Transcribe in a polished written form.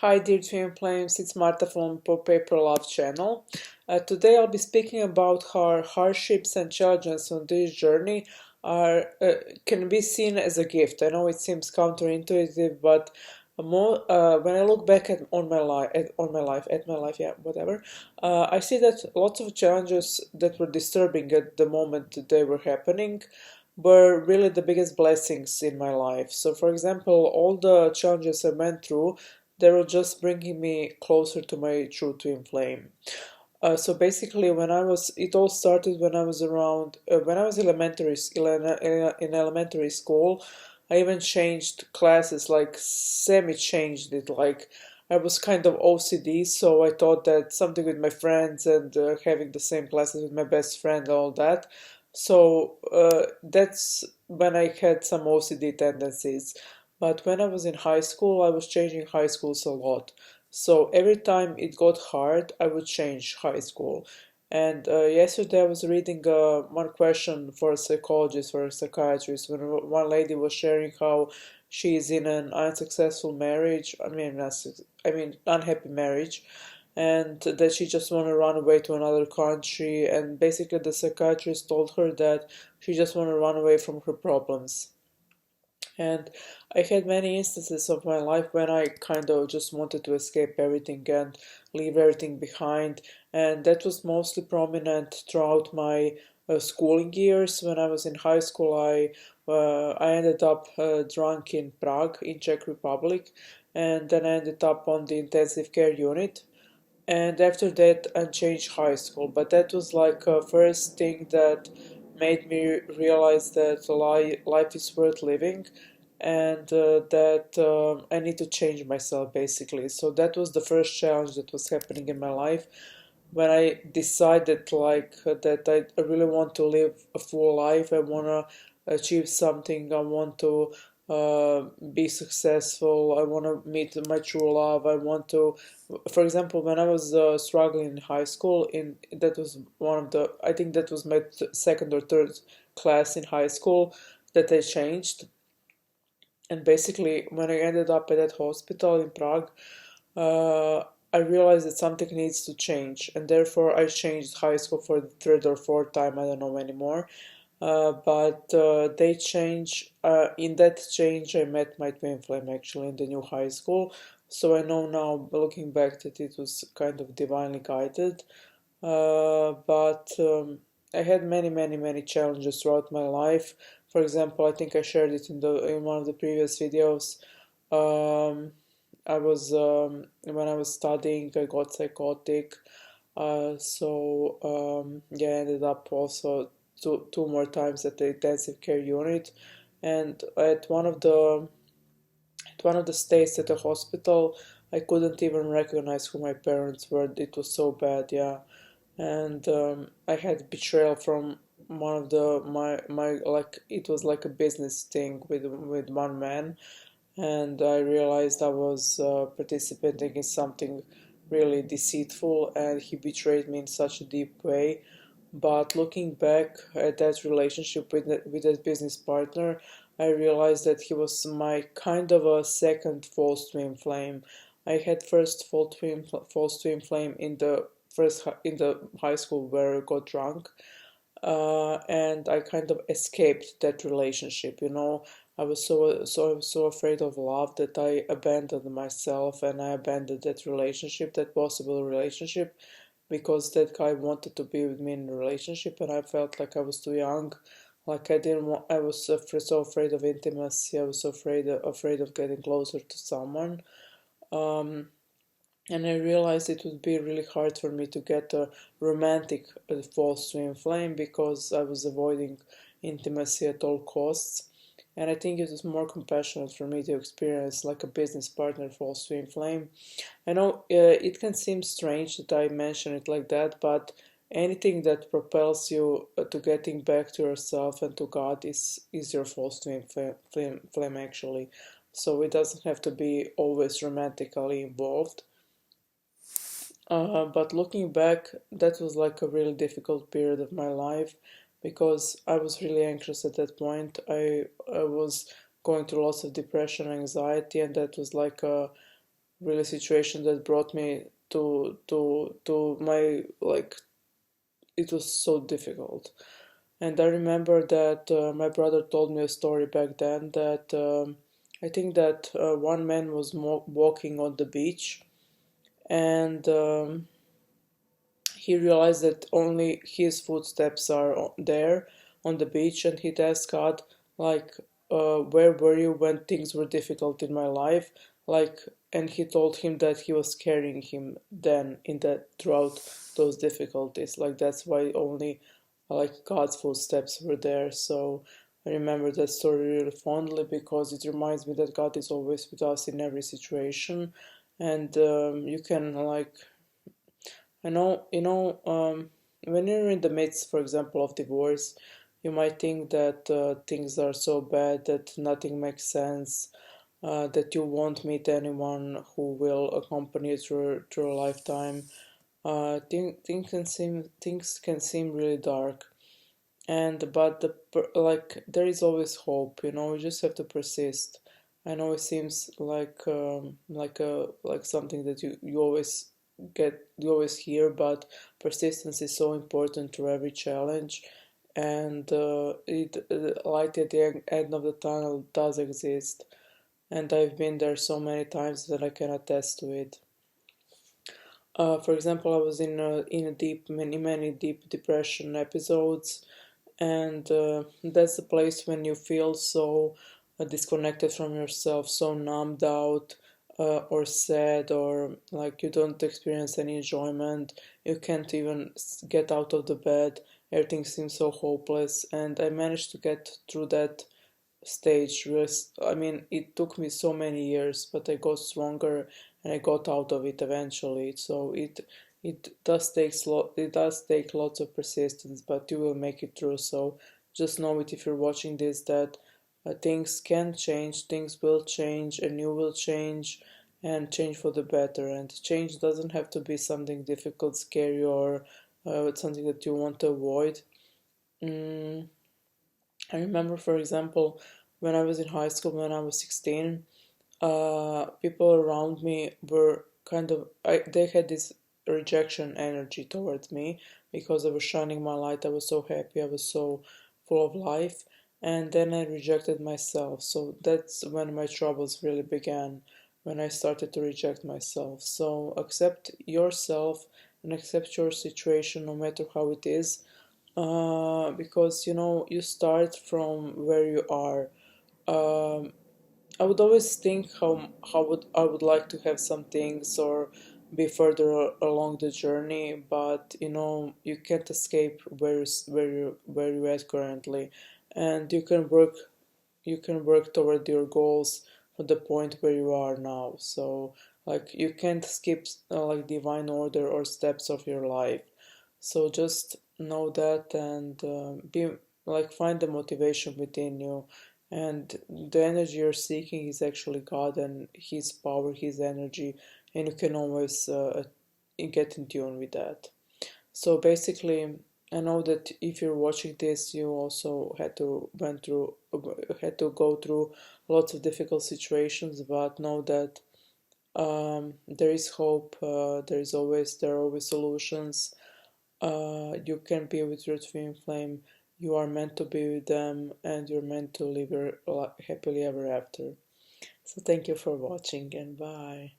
Hi dear twin flames, it's Marta from Paper Love channel. Today I'll be speaking about how hardships and challenges on this journey are can be seen as a gift. I know it seems counterintuitive, but when I look back at my life, yeah, whatever, I see that lots of challenges that were disturbing at the moment they were happening were really the biggest blessings in my life. So, for example, all the challenges I went through, they were just bringing me closer to my true twin flame. So basically, it all started when I was when I was in elementary school. I even changed classes, like semi-changed it. Like I was kind of OCD, so I thought that something with my friends and having the same classes with my best friend, all that. So that's when I had some OCD tendencies. But when I was in high school, I was changing high schools a lot. So every time it got hard, I would change high school. And yesterday I was reading one question for a psychologist or a psychiatrist when one lady was sharing how she is in an unsuccessful marriage. I mean unhappy marriage, and that she just want to run away to another country. And basically, the psychiatrist told her that she just want to run away from her problems. And I had many instances of my life when I kind of just wanted to escape everything and leave everything behind. And that was mostly prominent throughout my schooling years. When I was in high school, I ended up drunk in Prague, in Czech Republic, and then I ended up on the intensive care unit. And after that, I changed high school. But that was like a first thing that made me realize that life is worth living, and that I need to change myself basically. So that was the first challenge that was happening in my life when I decided that I really want to live a full life. I want to achieve something. I want to be successful. I want to meet my true love. I want to, for example, when I was struggling in high school, in that was one of the, I think that was my second or third class in high school that I changed. And basically, when I ended up at that hospital in Prague, uh, I realized that something needs to change, and therefore I changed high school for the third or fourth time. I don't know anymore. But they change. In that change, I met my twin flame actually in the new high school. So I know now, looking back, that it was kind of divinely guided. But I had many challenges throughout my life. For example, I think I shared it in one of the previous videos. Um, I was when I was studying, I got psychotic. Yeah, I ended up also two more times at the intensive care unit, and at one of the stays at the hospital, I couldn't even recognize who my parents were. It was so bad, yeah. And I had betrayal from one of my like it was like a business thing with one man, and I realized I was participating in something really deceitful, and he betrayed me in such a deep way. But looking back at that relationship with that business partner, I realized that he was my kind of a second false twin flame. I had first false twin flame in the in the high school where I got drunk, and I kind of escaped that relationship. You know, I was so afraid of love that I abandoned myself, and I abandoned that relationship, that possible relationship, because that guy wanted to be with me in a relationship, and I felt like I was too young. Like I didn't want. I was so afraid of intimacy. I was so afraid of getting closer to someone. Um, and I realized it would be really hard for me to get a romantic false twin flame because I was avoiding intimacy at all costs. And I think it was more compassionate for me to experience like a business partner false twin flame. I know it can seem strange that I mention it like that, but anything that propels you to getting back to yourself and to God is your false twin flame actually. So it doesn't have to be always romantically involved. But looking back, that was like a really difficult period of my life because I was really anxious at that point. I was going through lots of depression, anxiety, and that was like really situation that brought me to my like it was so difficult. And I remember that my brother told me a story back then that I think that one man was walking on the beach, and he realized that only his footsteps are there on the beach, and he'd ask God, like, where were you when things were difficult in my life? Like, and he told him that he was carrying him then in that throughout those difficulties. Like that's why only like God's footsteps were there. So I remember that story really fondly because it reminds me that God is always with us in every situation, and you can like when you're in the midst, for example, of divorce, you might think that things are so bad that nothing makes sense, that you won't meet anyone who will accompany you through a lifetime. Things can seem really dark, and but like there is always hope. You just have to persist. I know it seems like something that you always you always hear, but persistence is so important to every challenge, and light at the end of the tunnel does exist, and I've been there so many times that I can attest to it. For example, I was in a many deep depression episodes, and that's the place when you feel so disconnected from yourself, so numbed out, or sad, or like you don't experience any enjoyment. You can't even get out of the bed. Everything seems so hopeless, and I managed to get through that stage. I mean, it took me so many years, but I got stronger and I got out of it eventually. So it does take lots of persistence, but you will make it through. So just know it if you're watching this that things can change, things will change, and you will change and change for the better. And change doesn't have to be something difficult, scary, or something that you want to avoid. Mm, I remember, for example, when I was in high school, when I was 16, people around me were they had this rejection energy towards me because I was shining my light. I was so happy, I was so full of life, and then I rejected myself. So that's when my troubles really began, when I started to reject myself. So accept yourself and accept your situation, no matter how it is, because you start from where you are. Um, I would always think how would I would like to have some things or be further along the journey, but you can't escape where you at currently, and you can work toward your goals from the point where you are now. So like you can't skip like divine order or steps of your life. So just know that, and be like find the motivation within you, and the energy you're seeking is actually God and His power, His energy, and you can always get in tune with that. So basically, I know that if you're watching this, you also had to go through lots of difficult situations, but know that there is hope. There are always solutions. You can be with your twin flame. You are meant to be with them, and you're meant to live happily ever after. So thank you for watching, and bye.